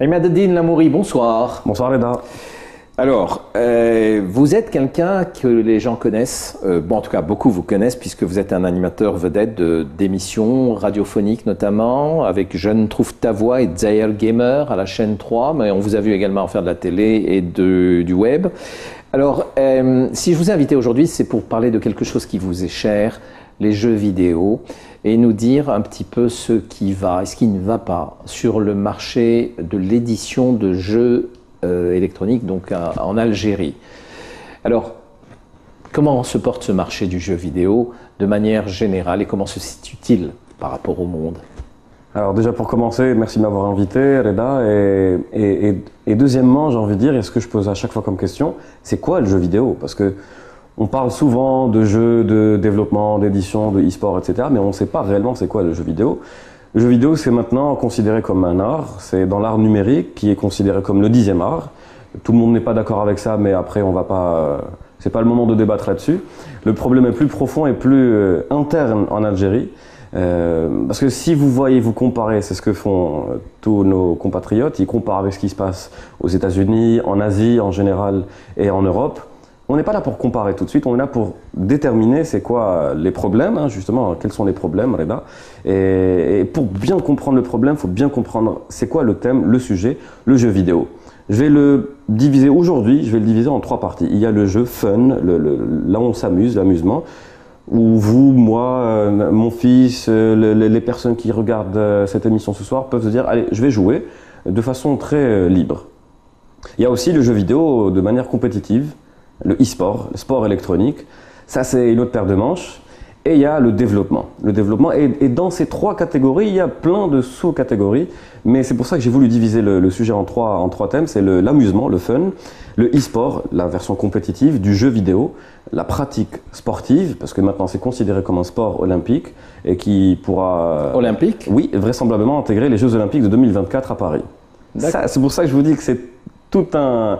Imad-Eddine Lamouri, bonsoir. Bonsoir Reda. Alors, vous êtes quelqu'un que les gens connaissent, en tout cas beaucoup vous connaissent puisque vous êtes un animateur vedette d'émissions radiophoniques notamment, avec Je ne trouve ta voix et Zahir Gamer à la chaîne 3, mais on vous a vu également faire de la télé et du web. Alors, si je vous ai invité aujourd'hui, c'est pour parler de quelque chose qui vous est cher, les jeux vidéo, et nous dire un petit peu ce qui va et ce qui ne va pas sur le marché de l'édition de jeux électronique, donc en Algérie. Alors, comment se porte ce marché du jeu vidéo de manière générale et comment se situe-t-il par rapport au monde? Alors déjà pour commencer, merci de m'avoir invité Reda, et deuxièmement j'ai envie de dire, et ce que je pose à chaque fois comme question, c'est quoi le jeu vidéo? Parce que on parle souvent de jeux, de développement, d'édition, de e-sport, etc. mais on ne sait pas réellement c'est quoi le jeu vidéo. Le jeu vidéo, c'est maintenant considéré comme un art, c'est dans l'art numérique qui est considéré comme le 10e art. Tout le monde n'est pas d'accord avec ça, mais après, on va pas, c'est pas le moment de débattre là-dessus. Le problème est plus profond et plus interne en Algérie. Parce que si vous voyez, vous comparez, c'est ce que font tous nos compatriotes, ils comparent avec ce qui se passe aux États-Unis, en Asie en général et en Europe. On n'est pas là pour comparer tout de suite, on est là pour déterminer c'est quoi les problèmes, justement, quels sont les problèmes, Reda. Et pour bien comprendre le problème, il faut bien comprendre c'est quoi le thème, le sujet, le jeu vidéo. Je vais le diviser aujourd'hui, je vais le diviser en 3 parties. Il y a le jeu fun, là où on s'amuse, l'amusement, où vous, moi, mon fils, les personnes qui regardent cette émission ce soir peuvent se dire allez, je vais jouer de façon très libre. Il y a aussi le jeu vidéo de manière compétitive, le e-sport, le sport électronique, ça c'est une autre paire de manches. Et il y a le développement. Et dans ces 3 catégories, il y a plein de sous-catégories, mais c'est pour ça que j'ai voulu diviser le sujet en trois thèmes, c'est l'amusement, le fun, le e-sport, la version compétitive du jeu vidéo, la pratique sportive, parce que maintenant c'est considéré comme un sport olympique, et qui pourra… Olympique? Oui, vraisemblablement intégrer les Jeux olympiques de 2024 à Paris. C'est pour ça que je vous dis que c'est tout un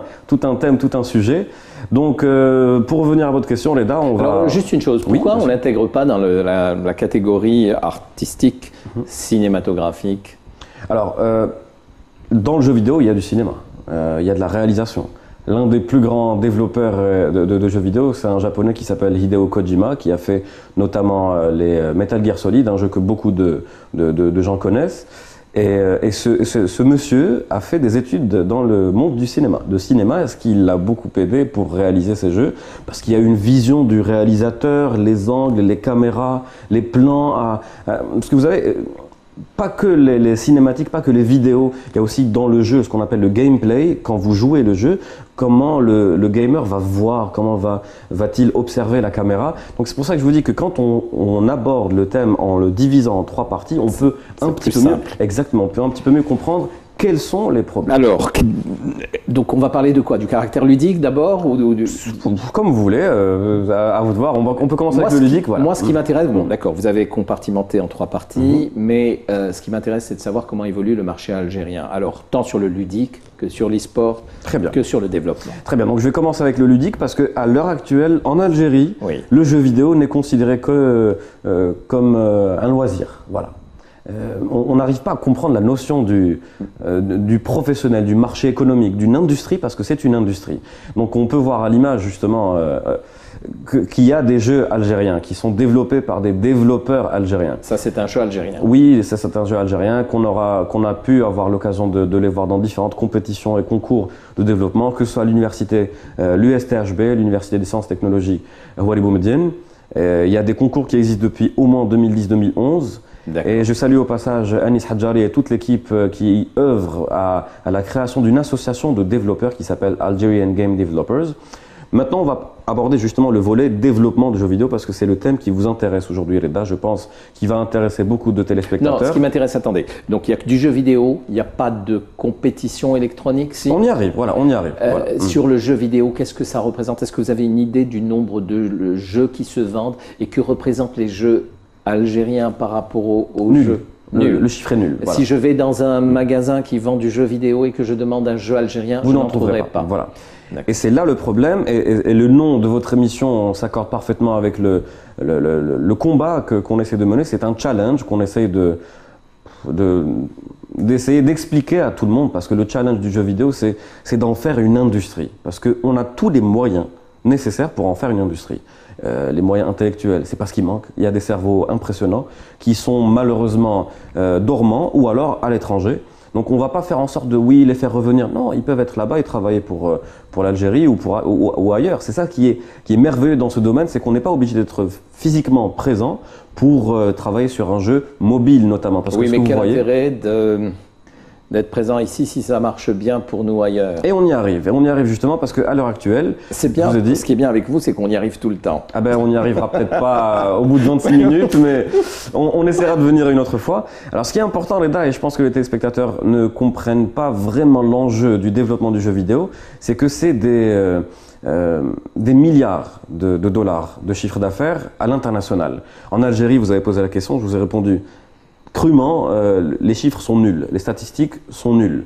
thème, tout un sujet. Donc, pour revenir à votre question, Reda, on va… Alors, juste une chose, pourquoi on n'intègre pas dans la catégorie artistique, cinématographique? Alors, dans le jeu vidéo, il y a du cinéma, il y a de la réalisation. L'un des plus grands développeurs de jeux vidéo, c'est un japonais qui s'appelle Hideo Kojima, qui a fait notamment les Metal Gear Solid, un jeu que beaucoup de gens connaissent. Et ce monsieur a fait des études dans le monde du cinéma. De cinéma, ce qui l'a beaucoup aidé pour réaliser ces jeux, parce qu'il y a une vision du réalisateur, les angles, les caméras, les plans. Parce que vous avez pas que les cinématiques, pas que les vidéos, il y a aussi dans le jeu ce qu'on appelle le gameplay, quand vous jouez le jeu, comment le gamer va voir, comment va-t-il observer la caméra. Donc c'est pour ça que je vous dis que quand on aborde le thème en le divisant en 3 parties, on peut un petit peu mieux, exactement, on peut un petit peu mieux comprendre quels sont les problèmes. Alors, donc on va parler de quoi? Du caractère ludique d'abord ou Comme vous voulez, à vous de voir. On peut commencer avec le ludique. Voilà. Moi, ce qui m'intéresse, bon, d'accord, vous avez compartimenté en 3 parties, mais ce qui m'intéresse, c'est de savoir comment évolue le marché algérien. Alors, tant sur le ludique que sur l'e-sport, que sur le développement. Très bien, donc je vais commencer avec le ludique parce qu'à l'heure actuelle, en Algérie, le jeu vidéo n'est considéré que comme un loisir. Voilà. On n'arrive pas à comprendre la notion du professionnel, du marché économique, d'une industrie, parce que c'est une industrie. Donc on peut voir à l'image justement qu'il y a des jeux algériens qui sont développés par des développeurs algériens. Ça c'est un jeu algérien? Oui, ça c'est un jeu algérien qu'on a pu avoir l'occasion de les voir dans différentes compétitions et concours de développement, que ce soit à l'université, l'USTHB, l'Université des sciences et technologies Houari Boumediene. Il y a des concours qui existent depuis au moins 2010-2011. Et je salue au passage Anis Hadjari et toute l'équipe qui œuvre à la création d'une association de développeurs qui s'appelle Algerian Game Developers. Maintenant, on va aborder justement le volet développement de jeux vidéo parce que c'est le thème qui vous intéresse aujourd'hui, Reda, je pense, qui va intéresser beaucoup de téléspectateurs. Non, ce qui m'intéresse, attendez, donc il n'y a que du jeu vidéo, il n'y a pas de compétition électronique, si? On y arrive, voilà, on y arrive. Voilà. Sur le jeu vidéo, qu'est-ce que ça représente? Est-ce que vous avez une idée du nombre de jeux qui se vendent et que représentent les jeux algériens par rapport aux jeux? Le chiffre est nul. Voilà. Si je vais dans un magasin qui vend du jeu vidéo et que je demande un jeu algérien, vous je n'en trouverai pas. Voilà. Et c'est là le problème, et le nom de votre émission s'accorde parfaitement avec le combat qu'on essaie de mener. C'est un challenge qu'on essaie d'essayer d'expliquer à tout le monde, parce que le challenge du jeu vidéo, c'est d'en faire une industrie. Parce qu'on a tous les moyens nécessaires pour en faire une industrie. Les moyens intellectuels, c'est pas ce qui manque. Il y a des cerveaux impressionnants qui sont malheureusement dormants ou alors à l'étranger. Donc on ne va pas faire en sorte de, oui, les faire revenir. Non, ils peuvent être là-bas et travailler pour l'Algérie ou ailleurs. C'est ça qui est merveilleux dans ce domaine, c'est qu'on n'est pas obligé d'être physiquement présent pour travailler sur un jeu mobile notamment. Parce oui, que mais quel voyez, intérêt d'être présent ici si ça marche bien pour nous ailleurs? Et on y arrive justement parce qu'à l'heure actuelle, c'est bien. Je vous ai dit, ce qui est bien avec vous, c'est qu'on y arrive tout le temps. Ah ben on n'y arrivera peut-être pas au bout de 26 minutes, mais on essaiera de venir une autre fois. Alors ce qui est important, Reda, et je pense que les téléspectateurs ne comprennent pas vraiment l'enjeu du développement du jeu vidéo, c'est que c'est des milliards de dollars de chiffre d'affaires à l'international. En Algérie, vous avez posé la question, je vous ai répondu crûment, les chiffres sont nuls, les statistiques sont nulles.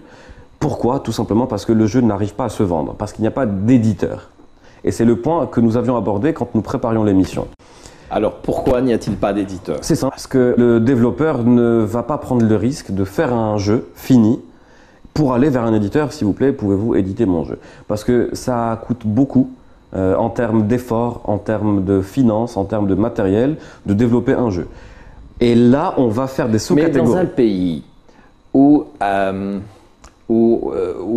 Pourquoi? Tout simplement parce que le jeu n'arrive pas à se vendre, parce qu'il n'y a pas d'éditeur. Et c'est le point que nous avions abordé quand nous préparions l'émission. Alors pourquoi n'y a-t-il pas d'éditeur? C'est simple, parce que le développeur ne va pas prendre le risque de faire un jeu fini pour aller vers un éditeur, s'il vous plaît, pouvez-vous éditer mon jeu? Parce que ça coûte beaucoup en termes d'efforts, en termes de finances, en termes de matériel, de développer un jeu. Et là, on va faire des sous-catégories. Mais dans un pays où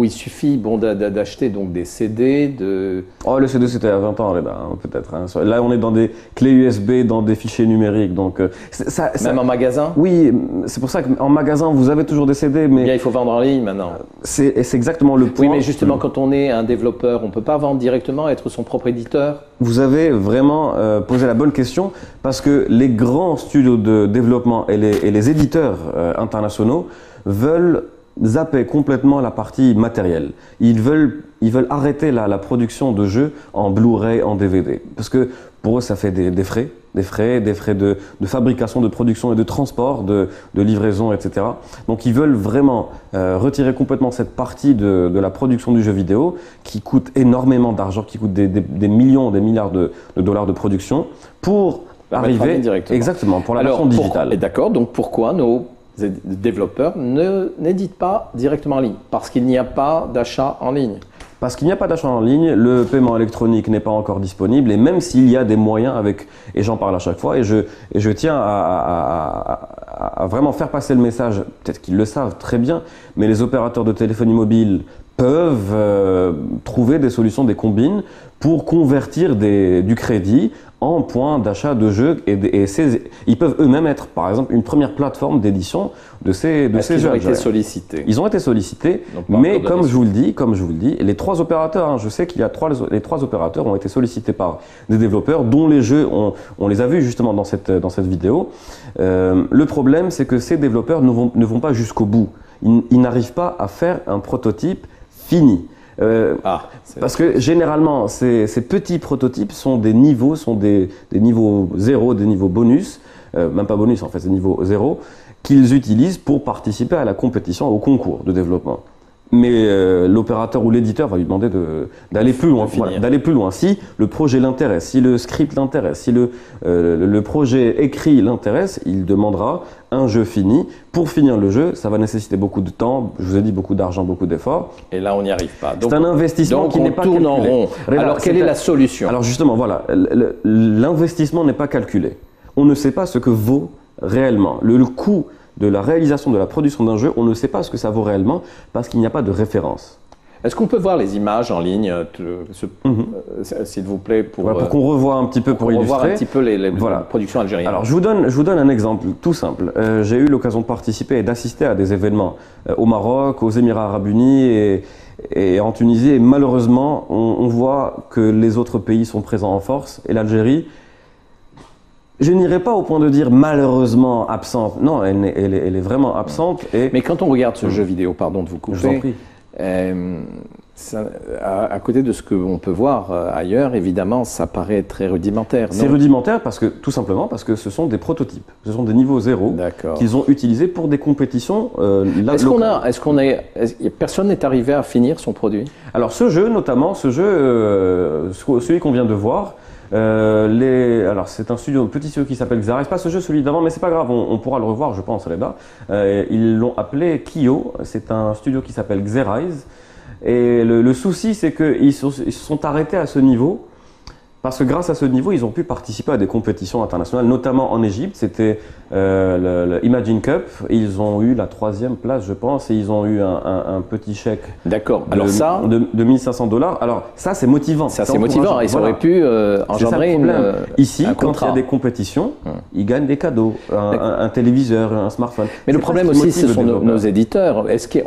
il suffit d'acheter donc des CD, Oh, le CD c'était à 20 ans, peut-être. Hein. Là, on est dans des clés USB, dans des fichiers numériques. Donc, même en magasin? Oui, c'est pour ça qu'en magasin, vous avez toujours des CD, mais bien, il faut vendre en ligne maintenant. C'est exactement le point. Oui, mais justement, quand on est un développeur, on ne peut pas vendre directement, être son propre éditeur? Vous avez vraiment posé la bonne question, parce que les grands studios de développement et les éditeurs internationaux veulent zapper complètement la partie matérielle. Ils veulent arrêter la production de jeux en Blu-ray, en DVD. Parce que pour eux, ça fait des frais de fabrication, de production et de transport, de livraison, etc. Donc ils veulent vraiment retirer complètement cette partie de la production du jeu vidéo qui coûte énormément d'argent, qui coûte des millions, des milliards de dollars de production pour arriver directement. Exactement, pour la version digitale. D'accord, donc pourquoi nos développeurs n'éditent pas directement en ligne? Parce qu'il n'y a pas d'achat en ligne. Parce qu'il n'y a pas d'achat en ligne, le paiement électronique n'est pas encore disponible, et même s'il y a des moyens et j'en parle à chaque fois, et je tiens à vraiment faire passer le message, peut-être qu'ils le savent très bien, mais les opérateurs de téléphonie mobile peuvent trouver des solutions, des combines, pour convertir du crédit en points d'achat de jeux ils peuvent eux-mêmes être, par exemple, une première plateforme d'édition de ces jeux. Ils ont été sollicités. Ils ont été sollicités, mais comme je vous le dis, les trois opérateurs, hein, je sais qu'il y a les trois opérateurs ont été sollicités par des développeurs dont les jeux, on les a vus justement dans cette vidéo. Le problème, c'est que ces développeurs ne vont pas jusqu'au bout. Ils n'arrivent pas à faire un prototype fini. Parce que généralement, ces petits prototypes sont des niveaux 0, des niveaux bonus, même pas bonus en fait, c'est niveau 0, qu'ils utilisent pour participer à la compétition, au concours de développement. Mais l'opérateur ou l'éditeur va lui demander d'aller plus loin. Voilà, d'aller plus loin. Si le projet l'intéresse, si le script l'intéresse, si le projet écrit l'intéresse, il demandera un jeu fini. Pour finir le jeu, ça va nécessiter beaucoup de temps, je vous ai dit beaucoup d'argent, beaucoup d'efforts. Et là, on n'y arrive pas. C'est un investissement qui n'est pas calculé. Donc on tourne en rond. Alors, quelle est la solution? Alors justement, voilà, l'investissement n'est pas calculé. On ne sait pas ce que vaut réellement. Le coût de la réalisation de la production d'un jeu, on ne sait pas ce que ça vaut réellement parce qu'il n'y a pas de référence. Est-ce qu'on peut voir les images en ligne, s'il vous plaît, pour qu'on revoie un petit peu, pour illustrer voir un petit peu les productions algériennes? Alors je vous donne un exemple tout simple. J'ai eu l'occasion de participer et d'assister à des événements au Maroc, aux Émirats Arabes Unis et en Tunisie. Et malheureusement, on voit que les autres pays sont présents en force et l'Algérie, je n'irai pas au point de dire malheureusement absente. Non, elle est vraiment absente. Mais quand on regarde ce jeu vidéo, pardon de vous couper, je vous en prie. À côté de ce qu'on peut voir ailleurs, évidemment, ça paraît très rudimentaire. C'est rudimentaire tout simplement parce que ce sont des prototypes. Ce sont des niveaux 0 qu'ils ont utilisés pour des compétitions personne n'est arrivé à finir son produit? Alors ce jeu, notamment, celui qu'on vient de voir, Alors c'est un petit studio qui s'appelle Xara. C'est pas ce jeu, celui d'avant, mais c'est pas grave, on pourra le revoir, je pense, Reda. Ils l'ont appelé Kyo. C'est un studio qui s'appelle Xerize. Et le souci, c'est qu'ils se sont arrêtés à ce niveau. Parce que grâce à ce niveau, ils ont pu participer à des compétitions internationales, notamment en Égypte. C'était le Imagine Cup. Ils ont eu la 3e place, je pense, et ils ont eu un petit chèque. D'accord. Alors de 1500 $. Alors ça, c'est motivant. Ça, c'est motivant. Ils auraient pu engendrer Ici, quand il y a des compétitions, ils gagnent des cadeaux, un téléviseur, un smartphone. Mais le problème aussi, ce sont nos éditeurs. Est-ce que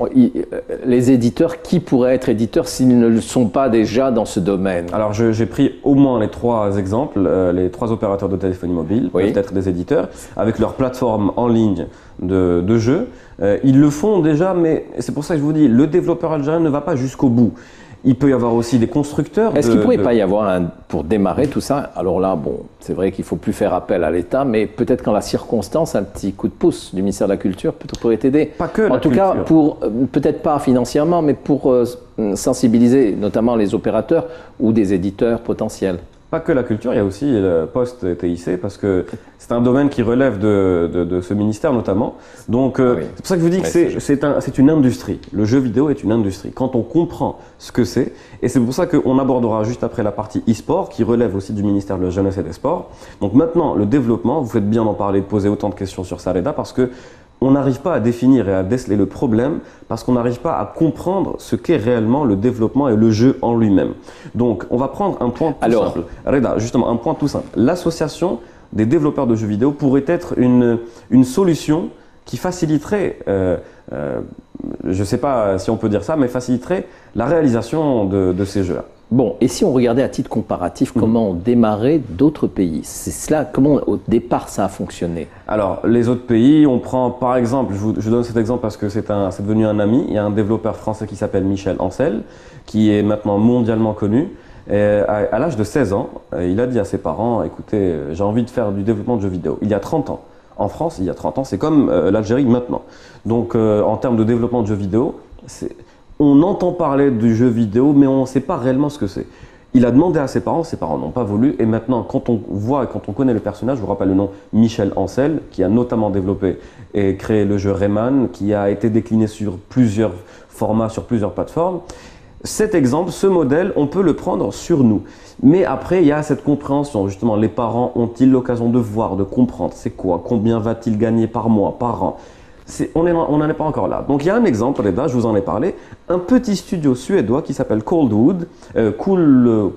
les éditeurs, qui pourraient être éditeurs s'ils ne le sont pas déjà dans ce domaine? Alors, j'ai pris au moins les 3 exemples. Les 3 opérateurs de téléphonie mobile peuvent être des éditeurs avec leur plateforme en ligne de jeux. Ils le font déjà, mais c'est pour ça que je vous dis, le développeur algérien ne va pas jusqu'au bout. Il peut y avoir aussi des constructeurs. Est-ce qu'il ne pourrait pas y avoir, pour démarrer tout ça, alors là, bon, c'est vrai qu'il ne faut plus faire appel à l'État, mais peut-être qu'en la circonstance, un petit coup de pouce du ministère de la Culture pourrait t'aider. Pas que la culture. En tout cas, peut-être pas financièrement, mais pour sensibiliser notamment les opérateurs ou des éditeurs potentiels. Pas que la culture, il y a aussi le poste TIC, parce que c'est un domaine qui relève de ce ministère notamment. Donc c'est pour ça que je vous dis que c'est une industrie. Le jeu vidéo est une industrie. Quand on comprend ce que c'est, et c'est pour ça qu'on abordera juste après la partie e-sport, qui relève aussi du ministère de la Jeunesse et des Sports. Donc maintenant, le développement, vous faites bien d'en parler, de poser autant de questions sur ça, Reda, parce que on n'arrive pas à définir et à déceler le problème parce qu'on n'arrive pas à comprendre ce qu'est réellement le développement et le jeu en lui-même. Donc, on va prendre un point tout simple. Reda, justement, un point tout simple. L'association des développeurs de jeux vidéo pourrait être une solution qui faciliterait, je ne sais pas si on peut dire ça, mais faciliterait la réalisation de ces jeux-là. Bon, et si on regardait à titre comparatif comment ont démarré d'autres pays? C'est cela, comment au départ ça a fonctionné? Alors, les autres pays, on prend par exemple, je donne cet exemple parce que c'est devenu un ami, il y a un développeur français qui s'appelle Michel Ancel, qui est maintenant mondialement connu. Et à l'âge de 16 ans, il a dit à ses parents, écoutez, j'ai envie de faire du développement de jeux vidéo. Il y a 30 ans. En France, il y a 30 ans, c'est comme l'Algérie maintenant. Donc, en termes de développement de jeux vidéo, on entend parler du jeu vidéo, mais on ne sait pas réellement ce que c'est. Il a demandé à ses parents n'ont pas voulu. Et maintenant, quand on voit, quand on connaît le personnage, je vous rappelle le nom, Michel Ancel, qui a notamment développé et créé le jeu Rayman, qui a été décliné sur plusieurs formats, sur plusieurs plateformes. Cet exemple, ce modèle, on peut le prendre sur nous. Mais après, il y a cette compréhension. Justement, les parents ont-ils l'occasion de voir, de comprendre c'est quoi, combien va-t-il gagner par mois, par an? On n'en est pas encore là. Donc il y a un exemple, Reda, je vous en ai parlé, un petit studio suédois qui s'appelle Coldwood. Coldwood,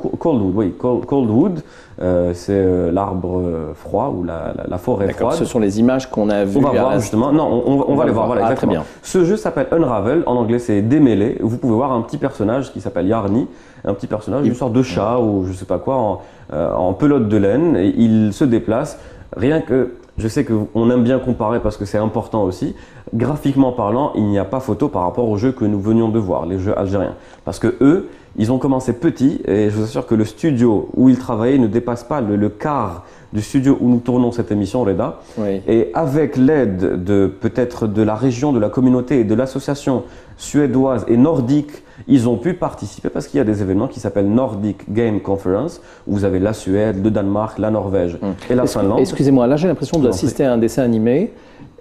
c'est l'arbre froid ou la forêt froide. Ce sont les images qu'on a vues. On va voir justement. Non, on va les voir. Voilà, exactement. Très bien. Ce jeu s'appelle Unravel. En anglais, c'est démêlé. Vous pouvez voir un petit personnage qui s'appelle Yarny, un petit personnage, une sorte de chat ou je sais pas quoi, en pelote de laine. Et il se déplace. Rien que je sais qu'on aime bien comparer parce que c'est important aussi. Graphiquement parlant, il n'y a pas photo par rapport aux jeux que nous venions de voir, les jeux algériens. Parce que eux, ils ont commencé petits et je vous assure que le studio où ils travaillaient ne dépasse pas le quart du studio où nous tournons cette émission, Reda. Oui. Et avec l'aide peut-être de la région, de la communauté et de l'association suédoise et nordique, ils ont pu participer parce qu'il y a des événements qui s'appellent Nordic Game Conference, où vous avez la Suède, le Danemark, la Norvège et la Finlande. Excusez-moi, là j'ai l'impression d'assister à un dessin animé.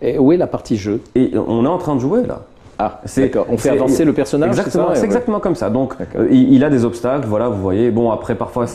Et où est la partie jeu? Et on est en train de jouer là. Ah, d'accord. On fait avancer le personnage. Exactement, c'est exactement comme ça. Donc, il a des obstacles, voilà, vous voyez. Bon, après, parfois,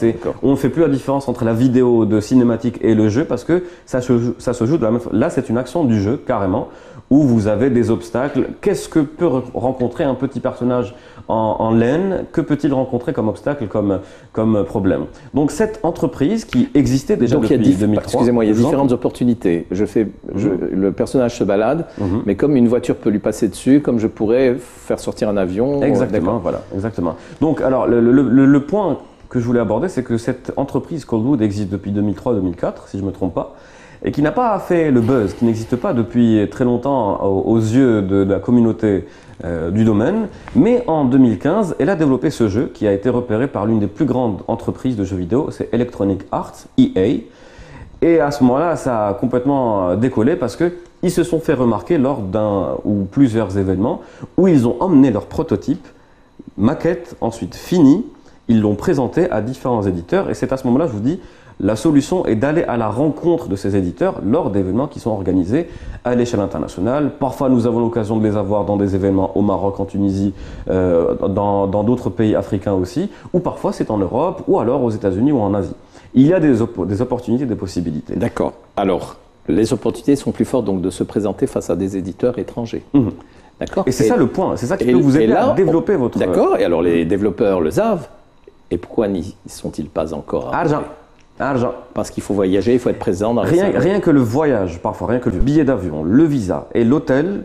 on ne fait plus la différence entre la vidéo de cinématique et le jeu parce que ça se joue de la même façon. Là, c'est une action du jeu, carrément, où vous avez des obstacles. Qu'est-ce que peut rencontrer un petit personnage en laine? Que peut-il rencontrer comme obstacle, comme problème? Donc, cette entreprise qui existait déjà depuis 2003. Excusez-moi, il y a différentes opportunités. Le personnage se balade, mais comme une voiture peut lui passer dessus, comme je pourrais faire sortir un avion. Exactement, voilà, exactement. Donc, alors, le point que je voulais aborder, c'est que cette entreprise Coldwood existe depuis 2003-2004, si je ne me trompe pas, et qui n'a pas fait le buzz, qui n'existe pas depuis très longtemps aux yeux de la communauté du domaine. Mais en 2015, elle a développé ce jeu qui a été repéré par l'une des plus grandes entreprises de jeux vidéo, c'est Electronic Arts, EA. Et à ce moment-là, ça a complètement décollé parce qu'ils se sont fait remarquer lors d'un ou plusieurs événements où ils ont emmené leur prototype, maquette ensuite finie, ils l'ont présenté à différents éditeurs. Et c'est à ce moment-là, je vous dis, La solution est d'aller à la rencontre de ces éditeurs lors d'événements qui sont organisés à l'échelle internationale. Parfois, nous avons l'occasion de les avoir dans des événements au Maroc, en Tunisie, dans d'autres pays africains aussi, ou parfois c'est en Europe, ou alors aux États-Unis ou en Asie. Il y a des opportunités, des possibilités. D'accord. Alors, les opportunités sont plus fortes donc de se présenter face à des éditeurs étrangers. D'accord. Et c'est ça le point, c'est ça qui peut vous aider à développer votre... D'accord, et alors les développeurs le savent, et pourquoi n'y sont-ils pas encore arrivés? Argent. Parce qu'il faut voyager, il faut être présent dans les salons. Rien que le voyage, parfois, rien que le billet d'avion, le visa et l'hôtel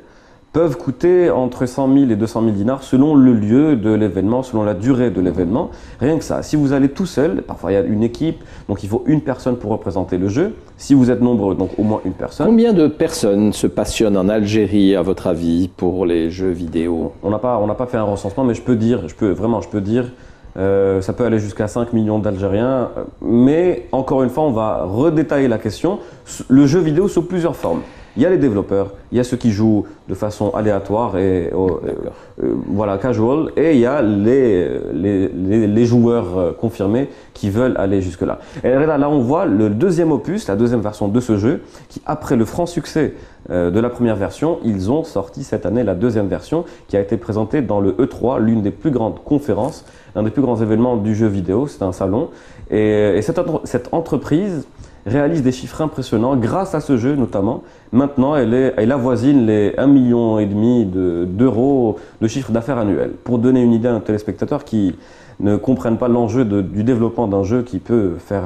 peuvent coûter entre 100 000 et 200 000 dinars selon le lieu de l'événement, selon la durée de l'événement. Rien que ça. Si vous allez tout seul, parfois il y a une équipe, donc il faut une personne pour représenter le jeu. Si vous êtes nombreux, donc au moins une personne. Combien de personnes se passionnent en Algérie, à votre avis, pour les jeux vidéo? On n'a pas fait un recensement, mais je peux dire, ça peut aller jusqu'à 5 millions d'Algériens. Mais encore une fois, on va redétailler la question. Le jeu vidéo sous plusieurs formes. Il y a les développeurs, il y a ceux qui jouent de façon aléatoire et voilà, casual, et il y a les joueurs confirmés qui veulent aller jusque-là. Et là, on voit le deuxième opus, la deuxième version de ce jeu, qui après le franc succès de la première version, ils ont sorti cette année la deuxième version qui a été présentée dans le E3, l'une des plus grandes conférences, l'un des plus grands événements du jeu vidéo, c'est un salon. Et cette entreprise réalise des chiffres impressionnants grâce à ce jeu notamment. Maintenant, elle avoisine les 1,5 million d'euros de chiffre d'affaires annuel. Pour donner une idée à un téléspectateur qui ne comprenne pas l'enjeu du développement d'un jeu qui peut faire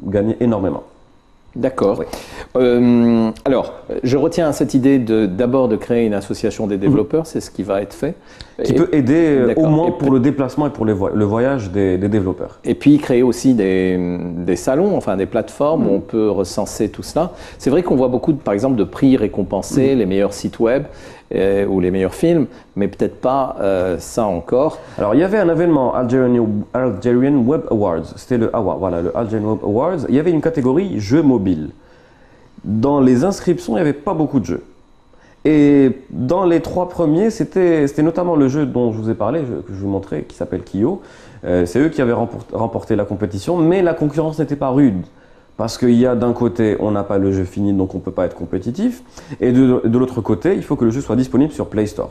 gagner énormément. D'accord. Oui. Alors, je retiens cette idée d'abord de créer une association des développeurs, c'est ce qui va être fait. Qui peut aider au moins pour le déplacement et pour le voyage des développeurs. Et puis créer aussi des salons, enfin des plateformes où on peut recenser tout cela. C'est vrai qu'on voit beaucoup, par exemple, de prix récompensés, les meilleurs sites web ou les meilleurs films, mais peut-être pas ça encore. Alors, il y avait un événement, Algerian Web Awards, c'était le Algerian Web Awards. Il y avait une catégorie jeux mobiles. Dans les inscriptions, il n'y avait pas beaucoup de jeux. Et dans les 3 premiers, c'était notamment le jeu dont je vous ai parlé, que je vous montrais, qui s'appelle Kyo. C'est eux qui avaient remporté la compétition, mais la concurrence n'était pas rude. Parce qu'il y a d'un côté, on n'a pas le jeu fini, donc on ne peut pas être compétitif. Et de l'autre côté, il faut que le jeu soit disponible sur Play Store,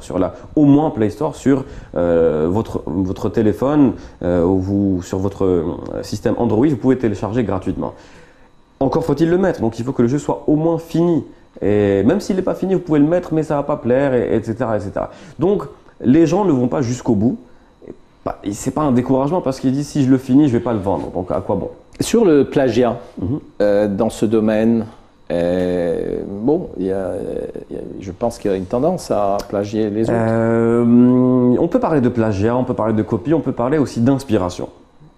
au moins Play Store, sur votre téléphone ou sur votre système Android, vous pouvez télécharger gratuitement. Encore faut-il le mettre, donc il faut que le jeu soit au moins fini. Et même s'il n'est pas fini, vous pouvez le mettre, mais ça ne va pas plaire, etc., etc. Donc, les gens ne vont pas jusqu'au bout. Ce n'est pas un découragement parce qu'ils disent si je le finis, je ne vais pas le vendre. Donc, à quoi bon? Sur le plagiat, dans ce domaine, je pense qu'il y a une tendance à plagier les autres. On peut parler de plagiat, on peut parler de copie, on peut parler aussi d'inspiration.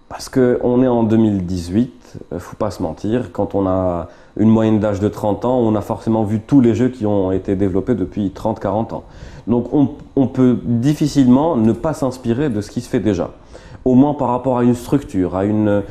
Parce qu'on est en 2018, il ne faut pas se mentir, quand on a une moyenne d'âge de 30 ans, on a forcément vu tous les jeux qui ont été développés depuis 30-40 ans. Donc on peut difficilement ne pas s'inspirer de ce qui se fait déjà. Au moins par rapport à une structure, à une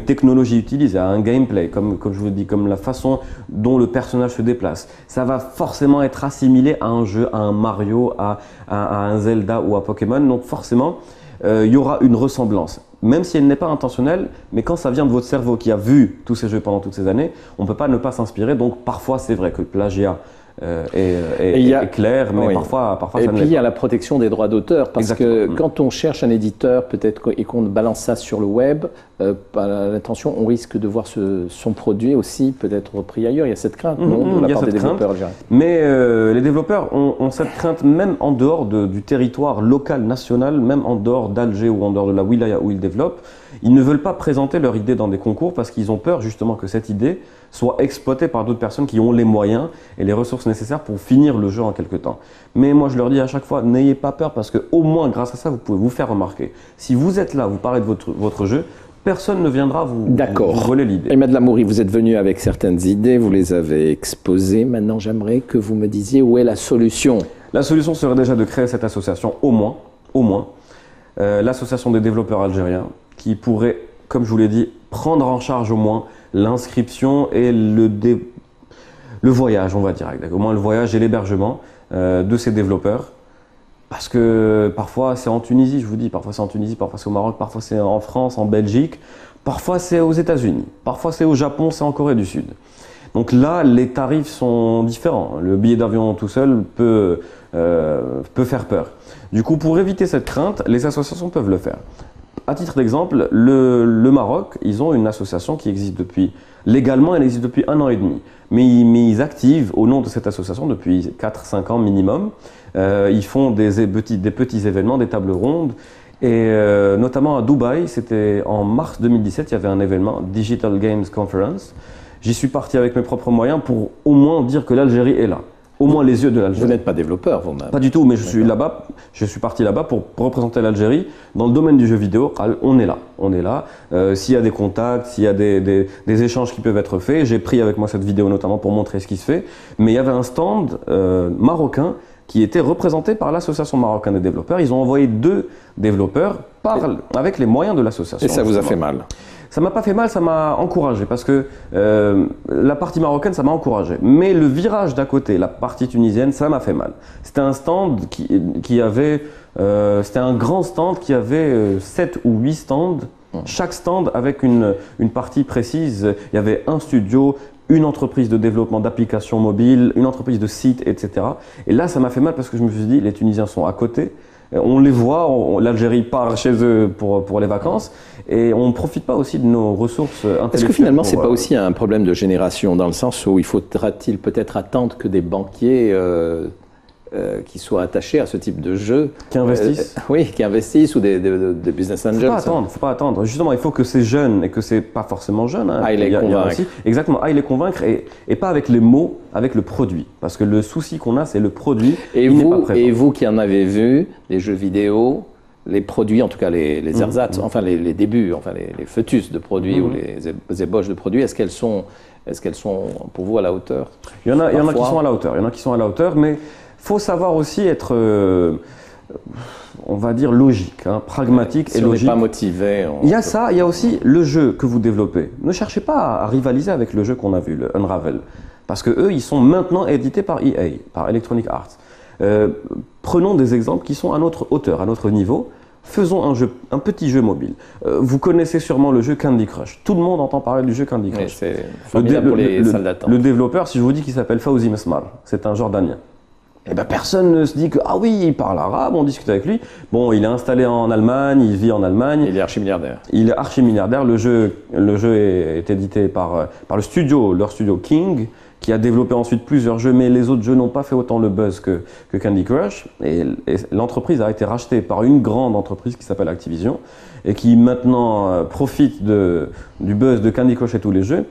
technologie utilisée, à un gameplay, comme je vous dis, comme la façon dont le personnage se déplace. Ça va forcément être assimilé à un jeu, à un Mario, à un Zelda ou à Pokémon. Donc forcément, il y aura une ressemblance. Même si elle n'est pas intentionnelle, mais quand ça vient de votre cerveau qui a vu tous ces jeux pendant toutes ces années, on ne peut pas ne pas s'inspirer. Donc parfois, c'est vrai que le plagiat est clair, mais parfois ça ne l'est pas. Et puis il y a la protection des droits d'auteur, parce Exactement. que quand on cherche un éditeur peut-être et qu'on balance ça sur le web, par l'intention, on risque de voir son produit aussi peut-être repris ailleurs. Il y a cette crainte, non, de la part des développeurs algériens. Mais les développeurs ont cette crainte même en dehors du territoire local, national, même en dehors d'Alger ou en dehors de la wilaya où ils développent. Ils ne veulent pas présenter leur idée dans des concours parce qu'ils ont peur justement que cette idée soit exploitée par d'autres personnes qui ont les moyens et les ressources nécessaires pour finir le jeu en quelque temps. Mais moi je leur dis à chaque fois, n'ayez pas peur parce qu'au moins grâce à ça vous pouvez vous faire remarquer. Si vous êtes là, vous parlez de votre jeu, personne ne viendra vous voler l'idée. Ahmed Lamouri, vous êtes venu avec certaines idées, vous les avez exposées. Maintenant j'aimerais que vous me disiez où est la solution. La solution serait déjà de créer cette association au moins, l'association des développeurs algériens, qui pourrait, comme je vous l'ai dit, prendre en charge au moins l'inscription et le voyage, on va dire, au moins le voyage et l'hébergement de ces développeurs. Parce que parfois c'est en Tunisie, je vous dis, parfois c'est en Tunisie, parfois c'est au Maroc, parfois c'est en France, en Belgique, parfois c'est aux États-Unis, parfois c'est au Japon, c'est en Corée du Sud. Donc là, les tarifs sont différents. Le billet d'avion tout seul peut faire peur. Du coup, pour éviter cette crainte, les associations peuvent le faire. À titre d'exemple, le Maroc, ils ont une association qui existe légalement, elle existe depuis 1 an et demi. Mais ils activent au nom de cette association depuis 4-5 ans minimum. Ils font des petits événements, des tables rondes. Et notamment à Dubaï, c'était en mars 2017, il y avait un événement, Digital Games Conference. J'y suis parti avec mes propres moyens pour au moins dire que l'Algérie est là. Au moins les yeux de l'Algérie. Vous n'êtes pas développeur vous-même? Pas du tout, mais je suis parti là-bas pour représenter l'Algérie dans le domaine du jeu vidéo. On est là. S'il y a des contacts, s'il y a des échanges qui peuvent être faits, j'ai pris avec moi cette vidéo notamment pour montrer ce qui se fait. Mais il y avait un stand marocain qui était représenté par l'association marocaine des développeurs. Ils ont envoyé 2 développeurs avec les moyens de l'association. Et ça vous a fait mal? Ça m'a pas fait mal, ça m'a encouragé parce que la partie marocaine, ça m'a encouragé. Mais le virage d'à côté, la partie tunisienne, ça m'a fait mal. C'était un stand qui avait, c'était un grand stand qui avait 7 ou 8 stands. Chaque stand avec une partie précise. Il y avait un studio, une entreprise de développement d'applications mobiles, une entreprise de sites, etc. Et là, ça m'a fait mal parce que je me suis dit, les Tunisiens sont à côté. On les voit, l'Algérie part chez eux pour les vacances et on ne profite pas aussi de nos ressources intellectuelles. Est-ce que finalement, ce n'est pas aussi un problème de génération dans le sens où il faudra-t-il peut-être attendre que des banquiers qui soient attachés à ce type de jeu. Qui investissent oui, qui investissent ou des business angels. Faut pas attendre. Justement, il faut que ces jeunes, et que c'est pas forcément jeunes, hein, aillent les convaincre. Exactement, aillent les convaincre et pas avec les mots, avec le produit. Parce que le souci qu'on a, c'est le produit. Et vous qui en avez vu, les jeux vidéo, les produits, en tout cas les ersatz, enfin les débuts, enfin les fœtus de produits ou les ébauches de produits, est-ce qu'elles sont pour vous à la hauteur? Il y en a qui sont à la hauteur. Il y en a qui sont à la hauteur, mais faut savoir aussi être, on va dire, logique, hein, pragmatique et logique. Si on n'est pas motivé. Il y a ça, il y a aussi le jeu que vous développez. Ne cherchez pas à rivaliser avec le jeu qu'on a vu, le Unravel, parce que eux, ils sont maintenant édités par EA, par Electronic Arts. Prenons des exemples qui sont à notre hauteur, à notre niveau. Faisons un petit jeu mobile. Vous connaissez sûrement le jeu Candy Crush. Tout le monde entend parler du jeu Candy Crush. C'est formidable pour les salles d'attente. Le développeur, si je vous dis qu'il s'appelle Fawzi Mesmar, c'est un Jordanien. Eh ben, personne ne se dit que, ah oui, il parle arabe, on discute avec lui. Bon, il est installé en Allemagne, il vit en Allemagne. Il est archi-milliardaire. Il est archi-milliardaire. Le jeu est édité par leur studio King, qui a développé ensuite plusieurs jeux, mais les autres jeux n'ont pas fait autant le buzz que Candy Crush. Et l'entreprise a été rachetée par une grande entreprise qui s'appelle Activision, et qui maintenant profite du buzz de Candy Crush et tous les jeux.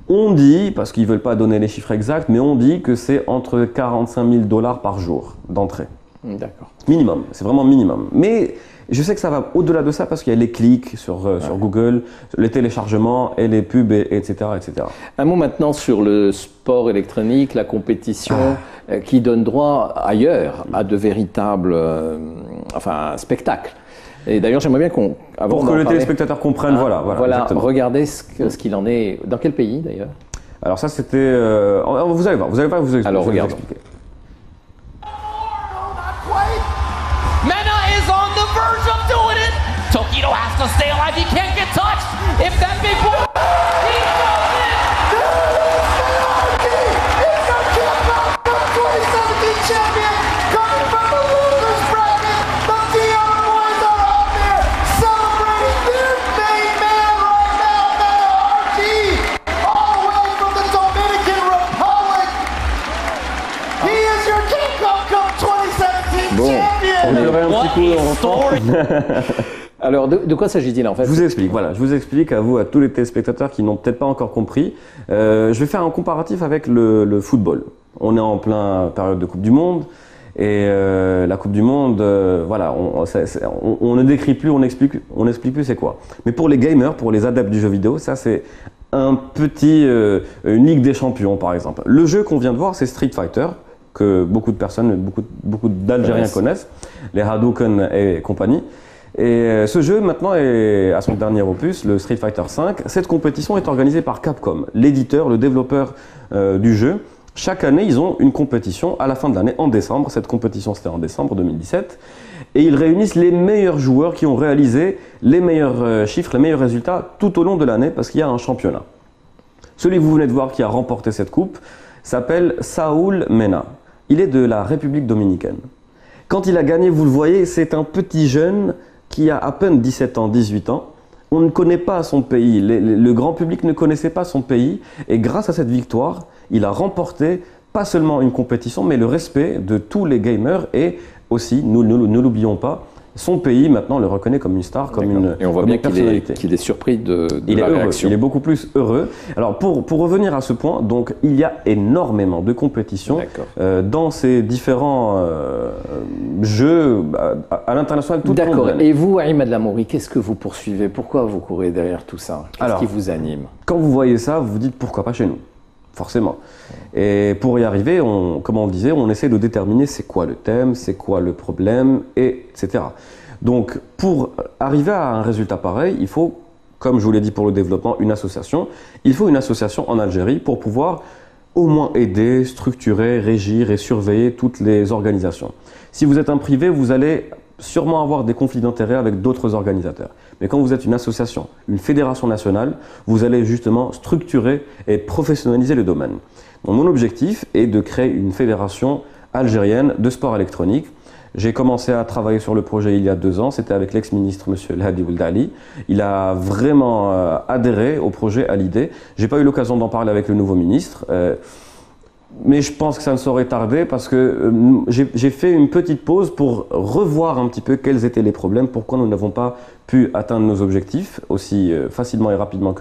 On dit, parce qu'ils ne veulent pas donner les chiffres exacts, mais on dit que c'est entre 45 000 $ par jour d'entrée. D'accord. Minimum, c'est vraiment minimum. Mais je sais que ça va au-delà de ça parce qu'il y a les clics sur Google, les téléchargements et les pubs, etc., etc. Un mot maintenant sur le sport électronique, la compétition, qui donne droit ailleurs à de véritables spectacles. Et d'ailleurs, j'aimerais bien qu'on... Pour que les téléspectateurs comprennent, voilà. Regardez ce qu'il en est. Dans quel pays d'ailleurs? Alors ça, c'était... vous allez voir, vous expliquer. Alors, regardons. Mena is on the verge of doing it. Tokido has to stay alive. He can't get touched. If that big boy... He goes in. It's a kick-off for 2017 champion. Coming from the losers bracket. The DR boys are out there celebrating their main man right now, Mena RG. All the way from the Dominican Republic. He is your King Cup 2017 champion. On dirait un petit coup en rentrant. Alors, de quoi s'agit-il en fait? Je vous explique à vous, à tous les téléspectateurs qui n'ont peut-être pas encore compris. Je vais faire un comparatif avec le football. On est en plein période de Coupe du Monde. Et la Coupe du Monde, on ne décrit plus, on n'explique plus c'est quoi. Mais pour les gamers, pour les adeptes du jeu vidéo, ça c'est une Ligue des Champions par exemple. Le jeu qu'on vient de voir, c'est Street Fighter, que beaucoup de personnes, beaucoup d'Algériens connaissent, les Hadouken et compagnie. Et ce jeu maintenant est à son dernier opus, le Street Fighter V. Cette compétition est organisée par Capcom, l'éditeur, le développeur du jeu, Chaque année, ils ont une compétition à la fin de l'année, en décembre. Cette compétition, c'était en décembre 2017. Et ils réunissent les meilleurs joueurs qui ont réalisé les meilleurs chiffres, les meilleurs résultats tout au long de l'année parce qu'il y a un championnat. Celui que vous venez de voir qui a remporté cette coupe s'appelle Saúl Mena. Il est de la République dominicaine. Quand il a gagné, vous le voyez, c'est un petit jeune qui a à peine 17 ans, 18 ans. On ne connaît pas son pays, le grand public ne connaissait pas son pays. Et grâce à cette victoire, il a remporté pas seulement une compétition, mais le respect de tous les gamers et aussi, nous ne l'oublions pas, son pays maintenant le reconnaît comme une star, comme une personnalité. Et on voit bien qu'il est surpris de la réaction. Il est beaucoup plus heureux. Alors pour revenir à ce point, donc il y a énormément de compétitions dans ces différents jeux à l'international tout au long de l'année. D'accord. Et vous, Imad Lamouri, qu'est-ce que vous poursuivez? Pourquoi vous courez derrière tout ça? Qu'est-ce qui vous anime? Quand vous voyez ça, vous vous dites pourquoi pas chez nous? Forcément. Et pour y arriver, comme on le disait, on essaie de déterminer c'est quoi le thème, c'est quoi le problème, etc. Donc, pour arriver à un résultat pareil, il faut, comme je vous l'ai dit pour le développement, une association. Il faut une association en Algérie pour pouvoir au moins aider, structurer, régir et surveiller toutes les organisations. Si vous êtes un privé, vous allez sûrement avoir des conflits d'intérêts avec d'autres organisateurs. Mais quand vous êtes une association, une fédération nationale, vous allez justement structurer et professionnaliser le domaine. Donc, mon objectif est de créer une fédération algérienne de sport électronique. J'ai commencé à travailler sur le projet il y a 2 ans, c'était avec l'ex-ministre M. Hadi Ould Ali. Il a vraiment adhéré au projet, à l'idée. Je n'ai pas eu l'occasion d'en parler avec le nouveau ministre. Mais je pense que ça ne saurait tarder parce que j'ai fait une petite pause pour revoir un petit peu quels étaient les problèmes, pourquoi nous n'avons pas pu atteindre nos objectifs aussi facilement et rapidement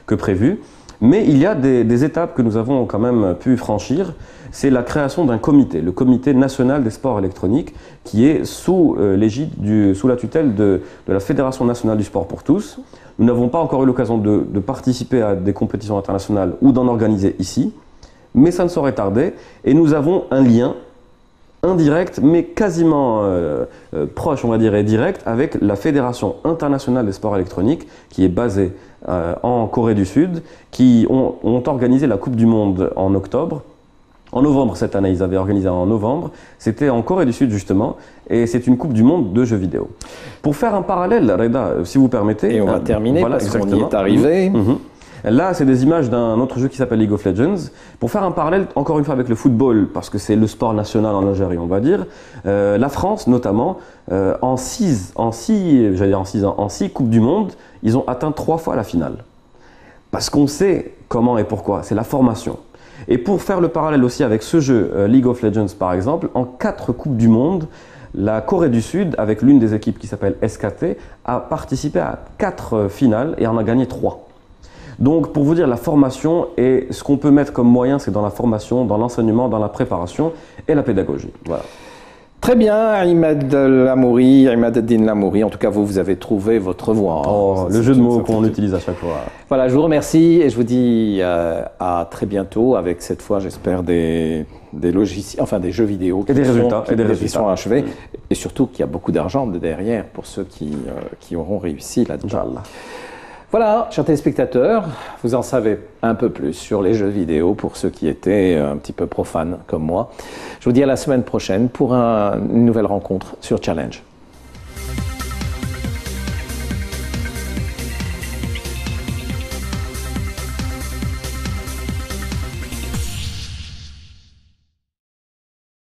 que prévu. Mais il y a des étapes que nous avons quand même pu franchir. C'est la création d'un comité, le Comité national des sports électroniques, qui est sous l'égide, sous la tutelle de la Fédération nationale du sport pour tous. Nous n'avons pas encore eu l'occasion de participer à des compétitions internationales ou d'en organiser ici. Mais ça ne saurait tarder, et nous avons un lien indirect, mais quasiment proche, on va dire, et direct, avec la Fédération internationale des sports électroniques, qui est basée en Corée du Sud, qui ont organisé la Coupe du Monde en octobre. En novembre cette année, ils avaient organisé en novembre, c'était en Corée du Sud justement, et c'est une Coupe du Monde de jeux vidéo. Pour faire un parallèle, Reda, si vous permettez... Et on va terminer, voilà, parce qu'on y est arrivé. Là, c'est des images d'un autre jeu qui s'appelle League of Legends. Pour faire un parallèle, encore une fois, avec le football, parce que c'est le sport national en Algérie, on va dire, la France, notamment, en 6 Coupes du Monde, ils ont atteint 3 fois la finale. Parce qu'on sait comment et pourquoi, c'est la formation. Et pour faire le parallèle aussi avec ce jeu, League of Legends par exemple, en 4 Coupes du Monde, la Corée du Sud, avec l'une des équipes qui s'appelle SKT, a participé à 4 finales et en a gagné 3. Donc, pour vous dire, la formation et ce qu'on peut mettre comme moyen, c'est dans la formation, dans l'enseignement, dans la préparation et la pédagogie. Voilà. Très bien, Imad Lamouri, Imad Eddine Lamouri. En tout cas, vous avez trouvé votre voie. Oh, le jeu de mots qu'on utilise à chaque fois. Voilà, je vous remercie et je vous dis à très bientôt avec cette fois, j'espère, des logiciels, enfin des jeux vidéo et des résultats, qui sont achevés et surtout qu'il y a beaucoup d'argent derrière pour ceux qui auront réussi là-dedans. Voilà, chers téléspectateurs, vous en savez un peu plus sur les jeux vidéo pour ceux qui étaient un petit peu profanes comme moi. Je vous dis à la semaine prochaine pour une nouvelle rencontre sur Challenge.